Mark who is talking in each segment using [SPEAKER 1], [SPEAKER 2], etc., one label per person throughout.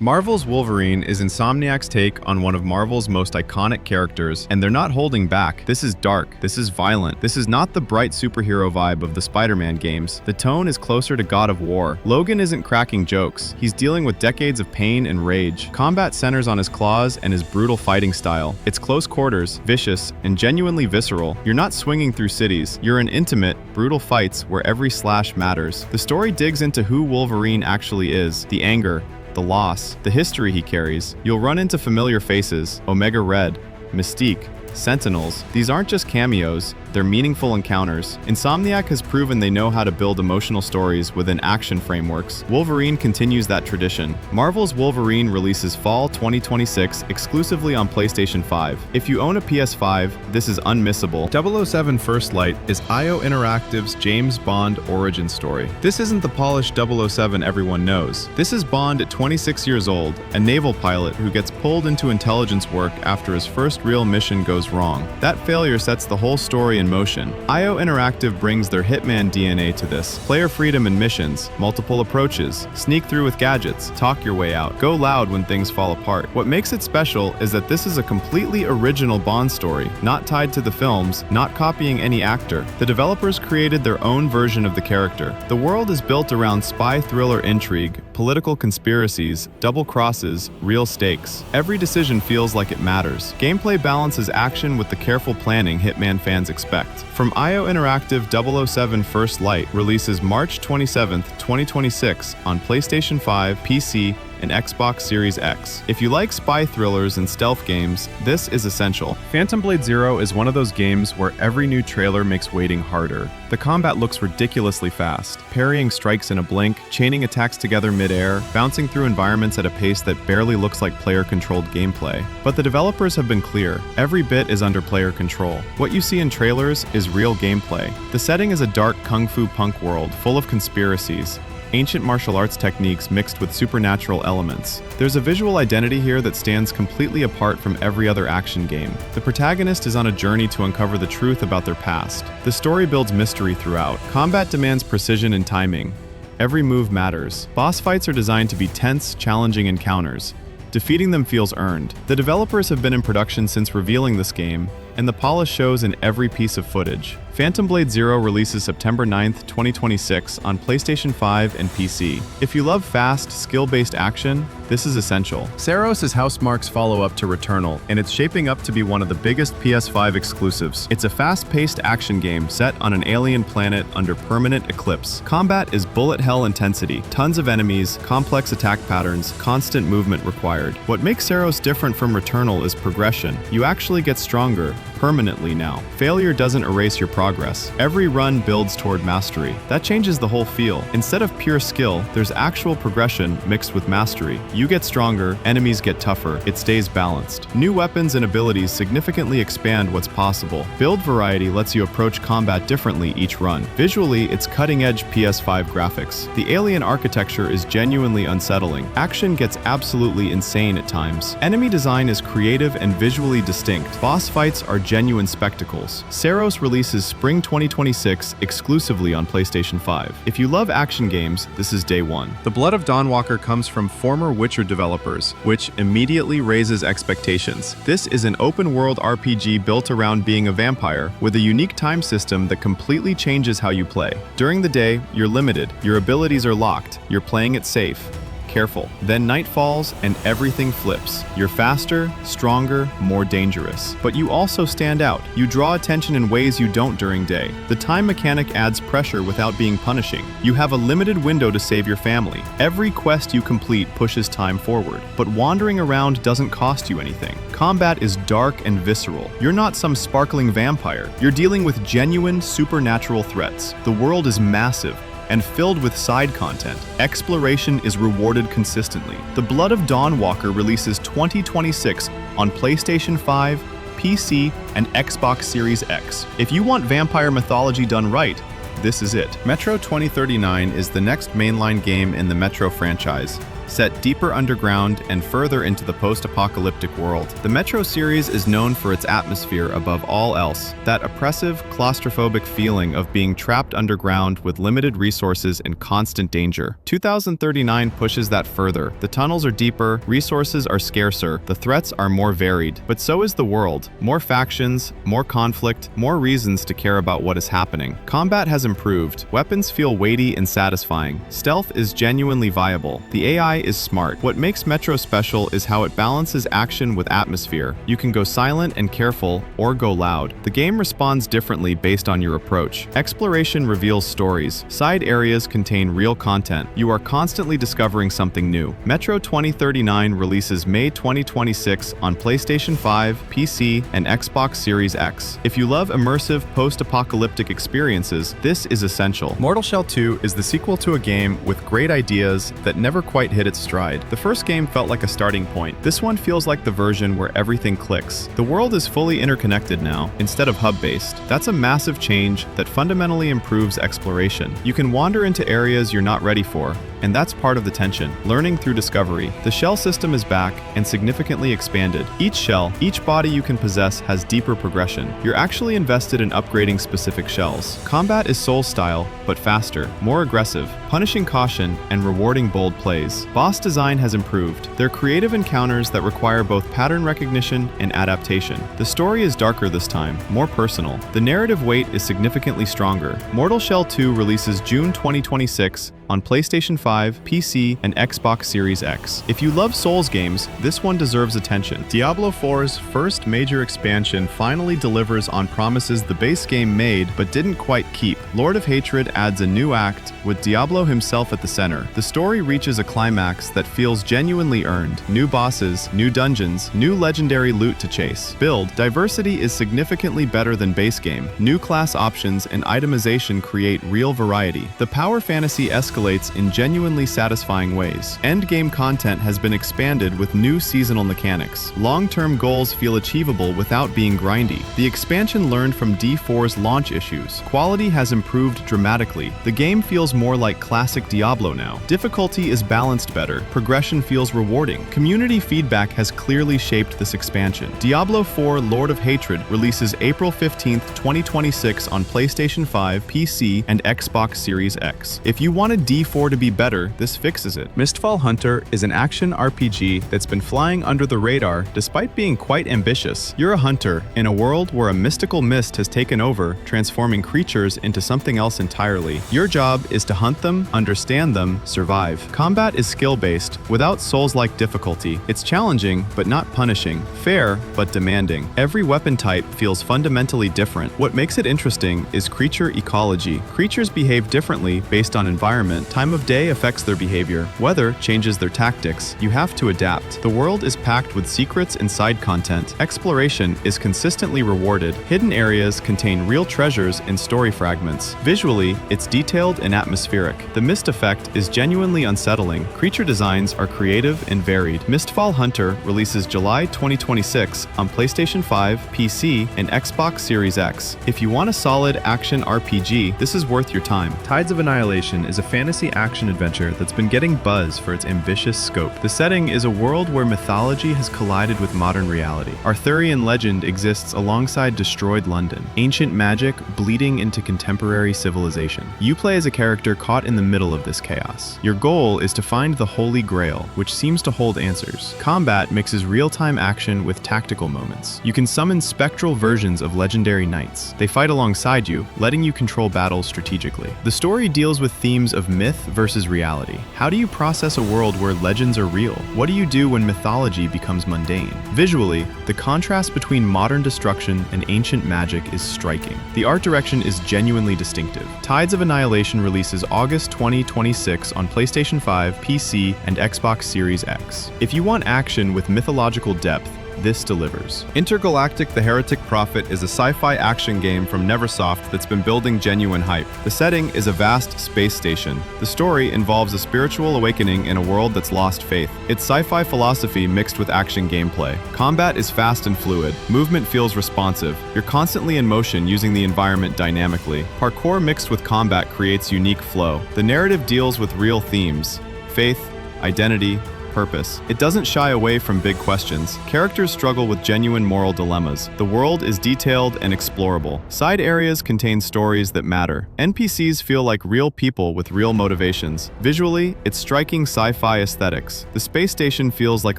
[SPEAKER 1] Marvel's Wolverine is Insomniac's take on one of Marvel's most iconic characters, and they're not holding back. This is dark, this is violent, this is not the bright superhero vibe of the Spider-Man games. The tone is closer to God of War. Logan isn't cracking jokes, he's dealing with decades of pain and rage. Combat centers on his claws and his brutal fighting style. It's close quarters, vicious, and genuinely visceral. You're not swinging through cities, you're in intimate, brutal fights where every slash matters. The story digs into who Wolverine actually is, the anger, the loss, the history he carries. You'll run into familiar faces, Omega Red, Mystique, Sentinels. These aren't just cameos, they're meaningful encounters. Insomniac has proven they know how to build emotional stories within action frameworks. Wolverine continues that tradition. Marvel's Wolverine releases fall 2026 exclusively on PlayStation 5. If you own a PS5, this is unmissable. 007 First Light is IO Interactive's James Bond origin story. This isn't the polished 007 everyone knows. This is Bond at 26 years old, a naval pilot who gets pulled into intelligence work after his first real mission goes wrong. That failure sets the whole story in motion. IO Interactive brings their Hitman DNA to this. Player freedom and missions, multiple approaches, sneak through with gadgets, talk your way out, go loud when things fall apart. What makes it special is that this is a completely original Bond story, not tied to the films, not copying any actor. The developers created their own version of the character. The world is built around spy thriller intrigue, political conspiracies, double crosses, real stakes. Every decision feels like it matters. Gameplay balances action with the careful planning Hitman fans expect. From IO Interactive, 007 First Light releases March 27, 2026 on PlayStation 5, PC, and Xbox Series X. If you like spy thrillers and stealth games, this is essential. Phantom Blade Zero is one of those games where every new trailer makes waiting harder. The combat looks ridiculously fast, parrying strikes in a blink, chaining attacks together mid-air, bouncing through environments at a pace that barely looks like player-controlled gameplay. But the developers have been clear, every bit is under player control. What you see in trailers is real gameplay. The setting is a dark kung fu punk world full of conspiracies, ancient martial arts techniques mixed with supernatural elements. There's a visual identity here that stands completely apart from every other action game. The protagonist is on a journey to uncover the truth about their past. The story builds mystery throughout. Combat demands precision and timing. Every move matters. Boss fights are designed to be tense, challenging encounters. Defeating them feels earned. The developers have been in production since revealing this game, and the polish shows in every piece of footage. Phantom Blade Zero releases September 9th, 2026 on PlayStation 5 and PC. If you love fast, skill-based action, this is essential. Saros is Housemarque's follow-up to Returnal, and it's shaping up to be one of the biggest PS5 exclusives. It's a fast-paced action game set on an alien planet under permanent eclipse. Combat is bullet hell intensity, tons of enemies, complex attack patterns, constant movement required. What makes Saros different from Returnal is progression. You actually get stronger, permanently now. Failure doesn't erase your progress. Every run builds toward mastery. That changes the whole feel. Instead of pure skill, there's actual progression mixed with mastery. You get stronger, enemies get tougher, it stays balanced. New weapons and abilities significantly expand what's possible. Build variety lets you approach combat differently each run. Visually, it's cutting-edge PS5 graphics. The alien architecture is genuinely unsettling. Action gets absolutely insane at times. Enemy design is creative and visually distinct. Boss fights are genuine spectacles. Saros releases spring 2026 exclusively on PlayStation 5. If you love action games, this is day one. The Blood of Dawnwalker comes from former Witcher developers, which immediately raises expectations. This is an open-world RPG built around being a vampire, with a unique time system that completely changes how you play. During the day, you're limited. Your abilities are locked. You're playing it safe. Careful. Then night falls and everything flips. You're faster, stronger, more dangerous. But you also stand out. You draw attention in ways you don't during day. The time mechanic adds pressure without being punishing. You have a limited window to save your family. Every quest you complete pushes time forward. But wandering around doesn't cost you anything. Combat is dark and visceral. You're not some sparkling vampire. You're dealing with genuine, supernatural threats. The world is massive and filled with side content. Exploration is rewarded consistently. The Blood of Dawnwalker releases 2026 on PlayStation 5, PC, and Xbox Series X. If you want vampire mythology done right, this is it. Metro 2039 is the next mainline game in the Metro franchise. set deeper underground and further into the post-apocalyptic world. The Metro series is known for its atmosphere above all else, that oppressive, claustrophobic feeling of being trapped underground with limited resources and constant danger. 2039 pushes that further. The tunnels are deeper, resources are scarcer, the threats are more varied. But so is the world. More factions, more conflict, more reasons to care about what is happening. Combat has improved. Weapons feel weighty and satisfying. Stealth is genuinely viable. The AI is smart. What makes Metro special is how it balances action with atmosphere. You can go silent and careful, or go loud. The game responds differently based on your approach. Exploration reveals stories. Side areas contain real content. You are constantly discovering something new. Metro 2039 releases May 2026 on PlayStation 5, PC, and Xbox Series X. If you love immersive, post-apocalyptic experiences, this is essential. Mortal Shell 2 is the sequel to a game with great ideas that never quite hit its stride. The first game felt like a starting point. This one feels like the version where everything clicks. The world is fully interconnected now, instead of hub-based. That's a massive change that fundamentally improves exploration. You can wander into areas you're not ready for, and that's part of the tension. Learning through discovery. The shell system is back and significantly expanded. Each shell, each body you can possess has deeper progression. You're actually invested in upgrading specific shells. Combat is Souls-style, but faster, more aggressive, punishing caution and rewarding bold plays. Boss design has improved. They're creative encounters that require both pattern recognition and adaptation. The story is darker this time, more personal. The narrative weight is significantly stronger. Mortal Shell 2 releases June 2026 on PlayStation 5, PC, and Xbox Series X. If you love Souls games, this one deserves attention. Diablo 4's first major expansion finally delivers on promises the base game made but didn't quite keep. Lord of Hatred adds a new act, with Diablo himself at the center. The story reaches a climax that feels genuinely earned. New bosses, new dungeons, new legendary loot to chase. Build diversity is significantly better than base game. New class options and itemization create real variety. The power fantasy escalates in genuinely satisfying ways. Endgame content has been expanded with new seasonal mechanics. Long-term goals feel achievable without being grindy. The expansion learned from D4's launch issues. Quality has improved dramatically. The game feels more like classic Diablo now. Difficulty is balanced better. Progression feels rewarding. Community feedback has clearly shaped this expansion. Diablo 4 Lord of Hatred releases April 15th, 2026 on PlayStation 5, PC, and Xbox Series X. If you wanted D4 to be better, this fixes it. Mistfall Hunter is an action RPG that's been flying under the radar despite being quite ambitious. You're a hunter in a world where a mystical mist has taken over, transforming creatures into something else entirely. Your job is to hunt them, understand them, survive. Combat is skill-based, without Souls-like difficulty. It's challenging, but not punishing. Fair, but demanding. Every weapon type feels fundamentally different. What makes it interesting is creature ecology. Creatures behave differently based on environment. Time of day affects their behavior. Weather changes their tactics. You have to adapt. The world is packed with secrets and side content. Exploration is consistently rewarded. Hidden areas contain real treasures and story fragments. Visually, it's detailed and atmospheric. The mist effect is genuinely unsettling. Creature designs are creative and varied. Mistfall Hunter releases July 2026 on PlayStation 5, PC, and Xbox Series X. If you want a solid action RPG, this is worth your time. Tides of Annihilation is a fantasy action-adventure that's been getting buzz for its ambitious scope. The setting is a world where mythology has collided with modern reality. Arthurian legend exists alongside destroyed London, ancient magic bleeding into contemporary civilization. You play as a character caught in the middle of this chaos. Your goal is to find the Holy Grail, which seems to hold answers. Combat mixes real-time action with tactical moments. You can summon spectral versions of legendary knights. They fight alongside you, letting you control battles strategically. The story deals with themes of myth versus reality. How do you process a world where legends are real? What do you do when mythology becomes mundane? Visually, the contrast between modern destruction and ancient magic is striking. The art direction is genuinely distinctive. Tides of Annihilation releases August 2026 on PlayStation 5, PC, and Xbox Series X. If you want action with mythological depth, this delivers. Intergalactic: The Heretic Prophet is a sci-fi action game from Neversoft that's been building genuine hype. The setting is a vast space station. The story involves a spiritual awakening in a world that's lost faith. It's sci-fi philosophy mixed with action gameplay. Combat is fast and fluid. Movement feels responsive. You're constantly in motion using the environment dynamically. Parkour mixed with combat creates unique flow. The narrative deals with real themes: faith, identity, purpose. It doesn't shy away from big questions. Characters struggle with genuine moral dilemmas. The world is detailed and explorable. Side areas contain stories that matter. NPCs feel like real people with real motivations. Visually, it's striking sci-fi aesthetics. The space station feels like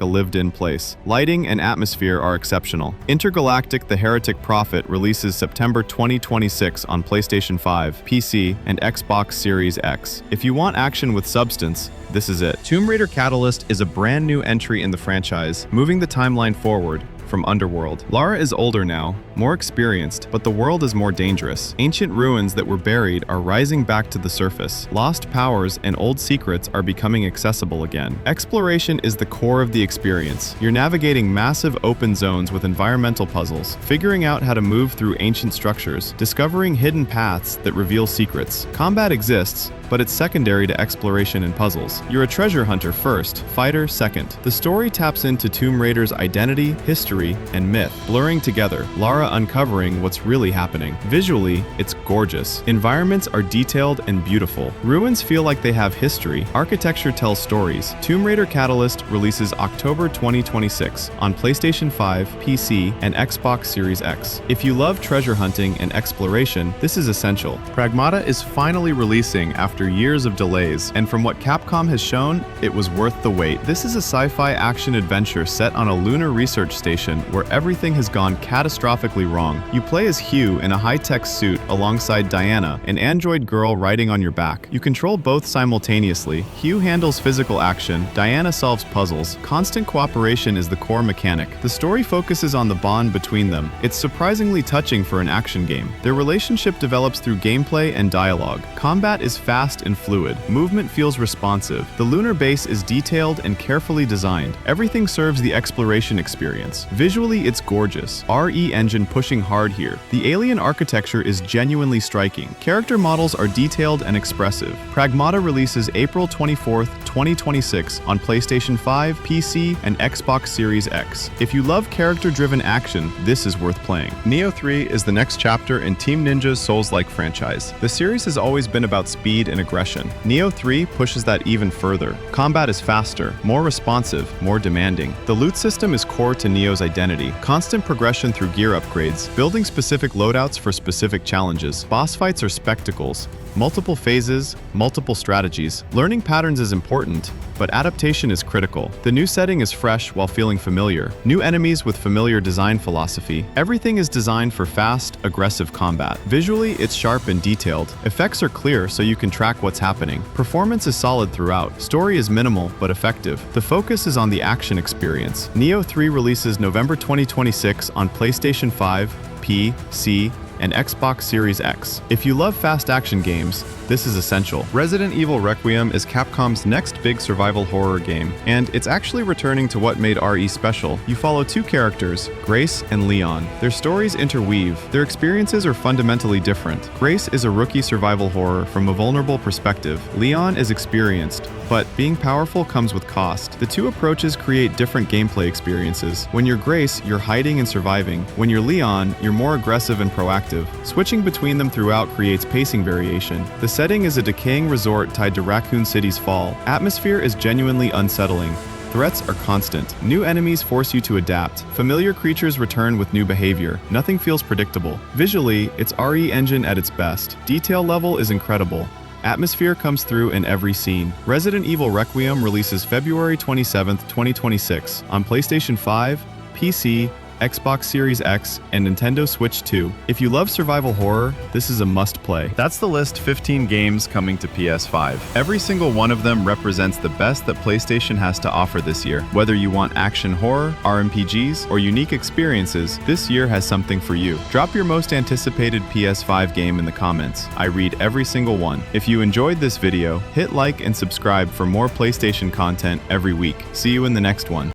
[SPEAKER 1] a lived-in place. Lighting and atmosphere are exceptional. Intergalactic: The Heretic Prophet releases September 2026 on PlayStation 5, PC, and Xbox Series X. If you want action with substance, this is it. Tomb Raider Catalyst is a brand new entry in the franchise, moving the timeline forward from Underworld. Lara is older now, more experienced, but the world is more dangerous. Ancient ruins that were buried are rising back to the surface. Lost powers and old secrets are becoming accessible again. Exploration is the core of the experience. You're navigating massive open zones with environmental puzzles, figuring out how to move through ancient structures, discovering hidden paths that reveal secrets. Combat exists, but it's secondary to exploration and puzzles. You're a treasure hunter first, fighter second. The story taps into Tomb Raider's identity, history, and myth, blurring together, Lara uncovering what's really happening. Visually, it's gorgeous. Environments are detailed and beautiful. Ruins feel like they have history. Architecture tells stories. Tomb Raider Catalyst releases October 2026 on PlayStation 5, PC, and Xbox Series X. If you love treasure hunting and exploration, this is essential. Pragmata is finally releasing after years of delays, and from what Capcom has shown, it was worth the wait. This is a sci-fi action-adventure set on a lunar research station where everything has gone catastrophically wrong. You play as Hugh in a high-tech suit alongside Diana, an android girl riding on your back. You control both simultaneously. Hugh handles physical action, Diana solves puzzles. Constant cooperation is the core mechanic. The story focuses on the bond between them. It's surprisingly touching for an action game. Their relationship develops through gameplay and dialogue. Combat is fast and fluid. Movement feels responsive. The lunar base is detailed and carefully designed. Everything serves the exploration experience. Visually, it's gorgeous. RE engine pushing hard here. The alien architecture is genuinely striking. Character models are detailed and expressive. Pragmata releases April 24th, 2026 on PlayStation 5, PC, and Xbox Series X. If you love character-driven action, this is worth playing. Nioh 3 is the next chapter in Team Ninja's Souls-like franchise. The series has always been about speed and aggression. Nioh 3 pushes that even further. Combat is faster, more responsive, more demanding. The loot system is core to Nioh's identity. Constant progression through gear upgrades, building specific loadouts for specific challenges. Boss fights are spectacles. Multiple phases, multiple strategies. Learning patterns is important, but adaptation is critical. The new setting is fresh while feeling familiar. New enemies with familiar design philosophy. Everything is designed for fast, aggressive combat. Visually, it's sharp and detailed. Effects are clear so you can track what's happening. Performance is solid throughout. Story is minimal but effective. The focus is on the action experience. Nioh 3 releases November 2026 on PlayStation 5, PC, and Xbox Series X. If you love fast action games, this is essential. Resident Evil Requiem is Capcom's next big survival horror game, and it's actually returning to what made RE special. You follow two characters, Grace and Leon. Their stories interweave. Their experiences are fundamentally different. Grace is a rookie survival horror from a vulnerable perspective. Leon is experienced, but being powerful comes with cost. The two approaches create different gameplay experiences. When you're Grace, you're hiding and surviving. When you're Leon, you're more aggressive and proactive. Switching between them throughout creates pacing variation. The setting is a decaying resort tied to Raccoon City's fall. Atmosphere is genuinely unsettling. Threats are constant. New enemies force you to adapt. Familiar creatures return with new behavior. Nothing feels predictable. Visually, it's RE engine at its best. Detail level is incredible. Atmosphere comes through in every scene. Resident Evil Requiem releases February 27th, 2026 on PlayStation 5, PC, Xbox Series X, and Nintendo Switch 2. If you love survival horror, this is a must-play. That's the list: 15 games coming to PS5. Every single one of them represents the best that PlayStation has to offer this year. Whether you want action horror, RMPGs, or unique experiences, this year has something for you. Drop your most anticipated PS5 game in the comments. I read every single one. If you enjoyed this video, hit like and subscribe for more PlayStation content every week. See you in the next one.